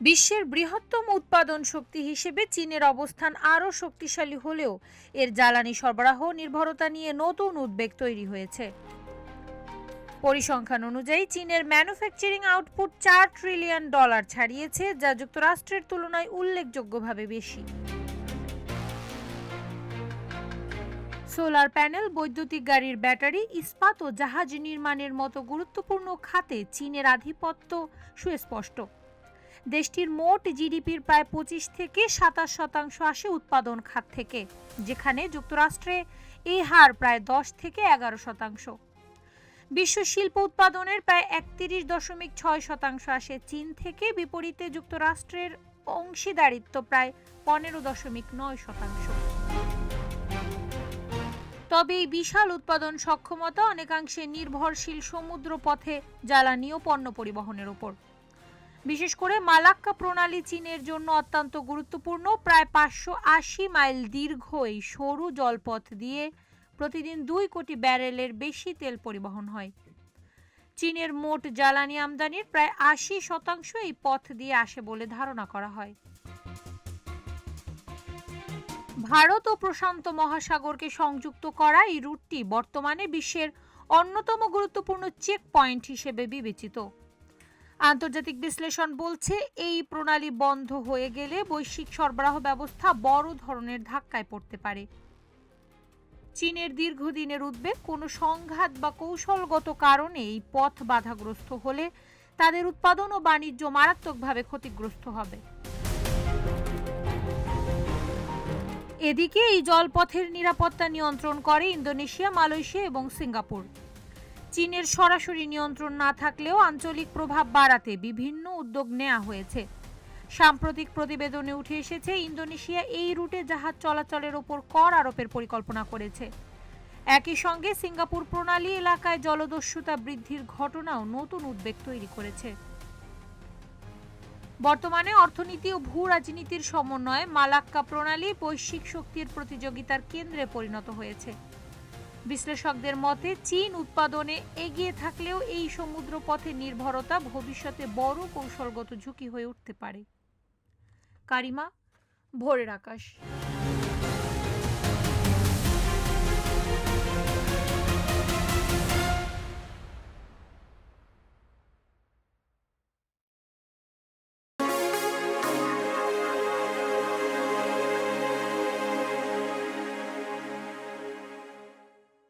বিশ্বের বৃহত্তম উৎপাদন শক্তি হিসেবে চীনের অবস্থান আরও শক্তিশালী হলেও এর জ্বালানি সরবরাহ নির্ভরতা নিয়ে নতুন উদ্বেগ তৈরি হয়েছে। পরিসংখ্যান অনুযায়ী চীনের ম্যানুফ্যাকচারিং আউটপুট $4 ট্রিলিয়ন ছাড়িয়েছে, যা যুক্তরাষ্ট্রের তুলনায় উল্লেখযোগ্যভাবে বেশি। সোলার প্যানেল, বৈদ্যুতিক গাড়ির ব্যাটারি, ইস্পাত ও জাহাজ নির্মাণের মতো গুরুত্বপূর্ণ খাতে চীনের আধিপত্য সুস্পষ্ট। দেশটির মোট জিডিপির প্রায় 25 থেকে 27% আসে উৎপাদন খাত থেকে, যেখানে যুক্তরাষ্ট্রে এই হার প্রায় 10 থেকে 11%। বিশ্ব শিল্প উৎপাদনের প্রায় 31.6% আসে চীন থেকে, বিপরীতে যুক্তরাষ্ট্রের অংশীদারিত্ব প্রায় 15.9%। তবে এই বিশাল উৎপাদন সক্ষমতা অনেকাংশে নির্ভরশীল সমুদ্র পথে জ্বালানি ও পণ্য পরিবহনের উপর। বিশেষ করে মালাক্কা প্রণালী চীনের জন্য অত্যন্ত গুরুত্বপূর্ণ। প্রায় 580 মাইল দীর্ঘ এই সরু জলপথ দিয়ে প্রতিদিন 2 কোটি ব্যারেলের বেশি তেল পরিবহন হয়। চীনের মোট জ্বালানি আমদানির প্রায় 80% এই পথ দিয়ে আসে বলে ধারণা করা হয়। ভারত ও প্রশান্ত মহাসাগরকে সংযুক্ত করা এই রুটটি বর্তমানে বিশ্বের অন্যতম গুরুত্বপূর্ণ চেক পয়েন্ট হিসেবে বিবেচিত। আন্তর্জাতিক বিশ্লেষণ বলছে, এই প্রণালী বন্ধ হয়ে গেলে বৈশ্বিক সরবরাহ ব্যবস্থা বড় ধরনের ধাক্কায় পড়তে পারে। চীনের দীর্ঘদিনের উদ্বেগ, কোনো সংঘাত বা কৌশলগত কারণে এই পথ বাধাগ্রস্ত হলে তাদের উৎপাদন ও বাণিজ্য মারাত্মকভাবে ক্ষতিগ্রস্ত হবে। এদিকে এই জলপথের নিরাপত্তা নিয়ন্ত্রণ করে ইন্দোনেশিয়া, মালয়েশিয়া এবং সিঙ্গাপুর। চীনের সরাসরি নিয়ন্ত্রণ না থাকলেও আঞ্চলিক প্রভাব বাড়াতে বিভিন্ন উদ্যোগ নেওয়া হয়েছে। সাম্প্রতিক প্রতিবেদনে উঠে এসেছে, ইন্দোনেশিয়া এই রুটে জাহাজ চলাচলের ওপর কর আরোপের পরিকল্পনা করেছে। একই সঙ্গে সিঙ্গাপুর প্রণালী এলাকায় জলদস্যুতা বৃদ্ধির ঘটনাও নতুন উদ্বেগ তৈরি করেছে। বর্তমানে অর্থনীতি ও ভূ রাজনীতির সমন্বয়ে মালাক্কা প্রণালী বৈশ্বিক শক্তির প্রতিযোগিতার কেন্দ্রে পরিণত হয়েছে। বিশ্লেষকদের মতে, চীন উৎপাদনে এগিয়ে থাকলেও এই সমুদ্র পথে নির্ভরতা ভবিষ্যতে বড় কৌশলগত ঝুঁকি হয়ে উঠতে পারে। কারিমা, ভোরের আকাশ।